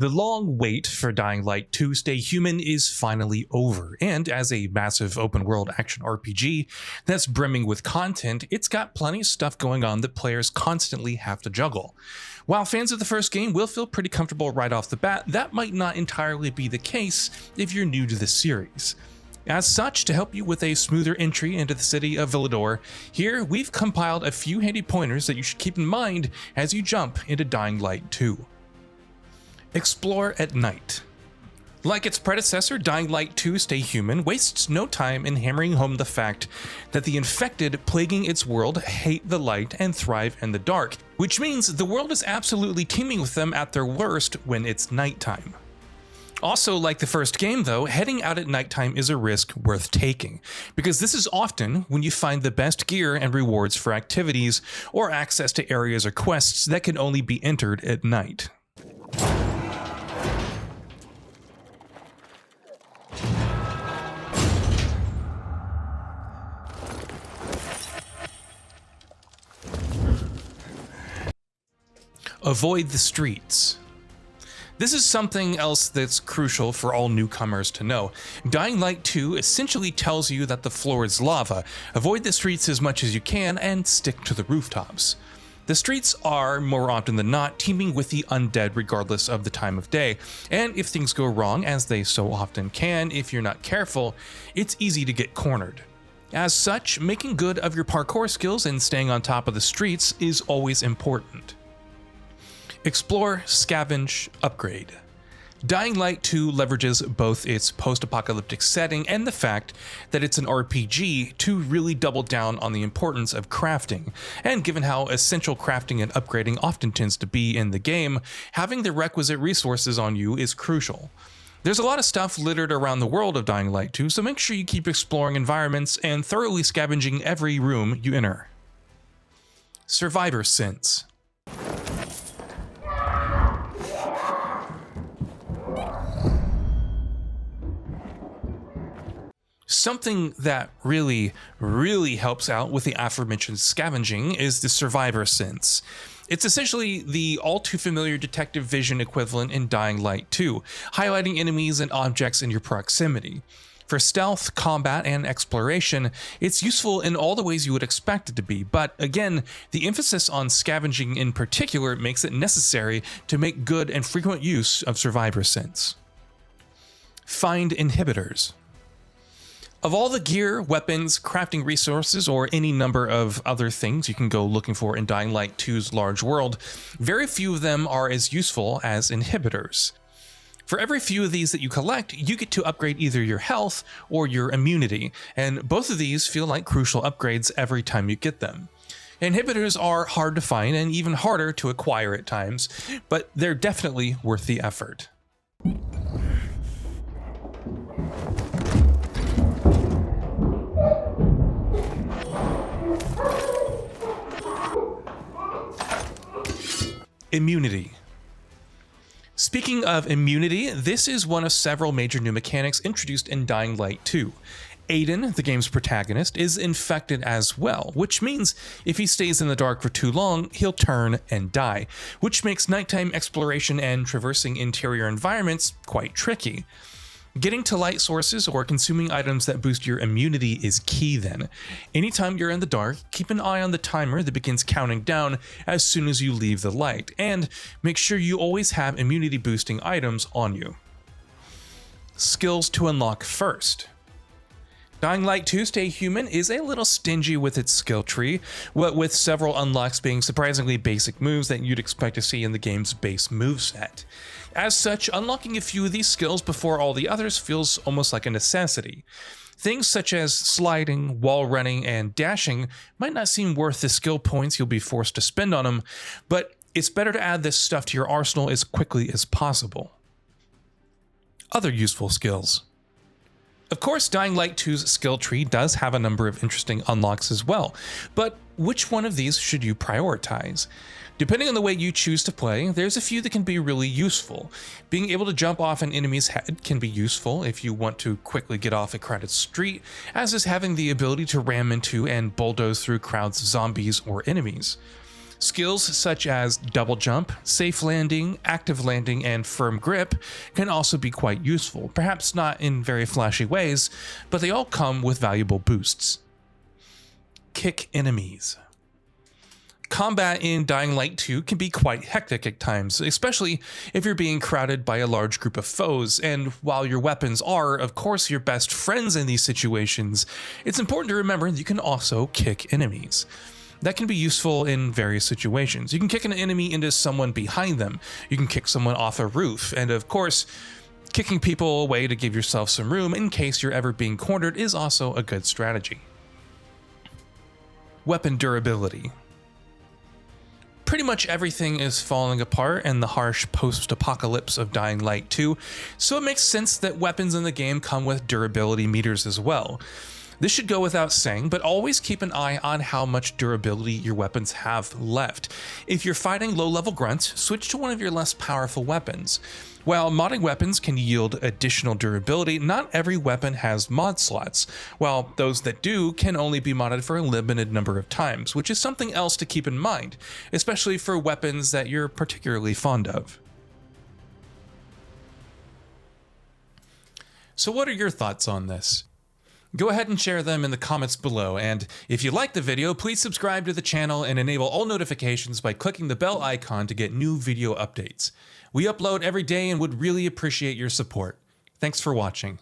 The long wait for Dying Light 2 Stay Human is finally over, and as a massive open world action RPG that's brimming with content, it's got plenty of stuff going on that players constantly have to juggle. While fans of the first game will feel pretty comfortable right off the bat, that might not entirely be the case if you're new to the series. As such, to help you with a smoother entry into the city of Villedor, here we've compiled a few handy pointers that you should keep in mind as you jump into Dying Light 2. Explore at night. Like its predecessor, Dying Light 2 Stay Human wastes no time in hammering home the fact that the infected plaguing its world hate the light and thrive in the dark, which means the world is absolutely teeming with them at their worst when it's nighttime. Also, like the first game though, heading out at nighttime is a risk worth taking, because this is often when you find the best gear and rewards for activities or access to areas or quests that can only be entered at night. Avoid the streets. This is something else that's crucial for all newcomers to know. Dying Light 2 essentially tells you that the floor is lava. Avoid the streets as much as you can and stick to the rooftops. The streets are, more often than not, teeming with the undead regardless of the time of day, and if things go wrong, as they so often can if you're not careful, it's easy to get cornered. As such, making good of your parkour skills and staying on top of the streets is always important. Explore, scavenge, upgrade. Dying Light 2 leverages both its post-apocalyptic setting and the fact that it's an RPG to really double down on the importance of crafting, and given how essential crafting and upgrading often tends to be in the game, having the requisite resources on you is crucial. There's a lot of stuff littered around the world of Dying Light 2, so make sure you keep exploring environments and thoroughly scavenging every room you enter. Survivor Sense. Something that really helps out with the aforementioned scavenging is the survivor sense. It's essentially the all too familiar detective vision equivalent in Dying Light 2, highlighting enemies and objects in your proximity. For stealth, combat, and exploration, it's useful in all the ways you would expect it to be, but again, the emphasis on scavenging in particular makes it necessary to make good and frequent use of survivor sense. Find inhibitors. Of all the gear, weapons, crafting resources, or any number of other things you can go looking for in Dying Light 2's large world, very few of them are as useful as inhibitors. For every few of these that you collect, you get to upgrade either your health or your immunity, and both of these feel like crucial upgrades every time you get them. Inhibitors are hard to find and even harder to acquire at times, but they're definitely worth the effort. Immunity. Speaking of immunity, this is one of several major new mechanics introduced in Dying Light 2. Aiden, the game's protagonist, is infected as well, which means if he stays in the dark for too long, he'll turn and die, which makes nighttime exploration and traversing interior environments quite tricky. Getting to light sources or consuming items that boost your immunity is key then. Anytime you're in the dark, keep an eye on the timer that begins counting down as soon as you leave the light, and make sure you always have immunity boosting items on you. Skills to unlock first. Dying Light 2 Stay Human is a little stingy with its skill tree, what with several unlocks being surprisingly basic moves that you'd expect to see in the game's base moveset. As such, unlocking a few of these skills before all the others feels almost like a necessity. Things such as sliding, wall running, and dashing might not seem worth the skill points you'll be forced to spend on them, but it's better to add this stuff to your arsenal as quickly as possible. Other useful skills. Of course, Dying Light 2's skill tree does have a number of interesting unlocks as well, but which one of these should you prioritize? Depending on the way you choose to play, there's a few that can be really useful. Being able to jump off an enemy's head can be useful if you want to quickly get off a crowded street, as is having the ability to ram into and bulldoze through crowds of zombies or enemies. Skills such as double jump, safe landing, active landing, and firm grip can also be quite useful, perhaps not in very flashy ways, but they all come with valuable boosts. Kick enemies. Combat in Dying Light 2 can be quite hectic at times, especially if you're being crowded by a large group of foes, and while your weapons are, of course, your best friends in these situations, it's important to remember that you can also kick enemies. That can be useful in various situations. You can kick an enemy into someone behind them, you can kick someone off a roof, and of course, kicking people away to give yourself some room in case you're ever being cornered is also a good strategy. Weapon durability. Pretty much everything is falling apart in the harsh post-apocalypse of Dying Light 2, so it makes sense that weapons in the game come with durability meters as well. This should go without saying, but always keep an eye on how much durability your weapons have left. If you're fighting low-level grunts, switch to one of your less powerful weapons. While modding weapons can yield additional durability, not every weapon has mod slots, while those that do can only be modded for a limited number of times, which is something else to keep in mind, especially for weapons that you're particularly fond of. So what are your thoughts on this? Go ahead and share them in the comments below, and if you liked the video, please subscribe to the channel and enable all notifications by clicking the bell icon to get new video updates. We upload every day and would really appreciate your support. Thanks for watching.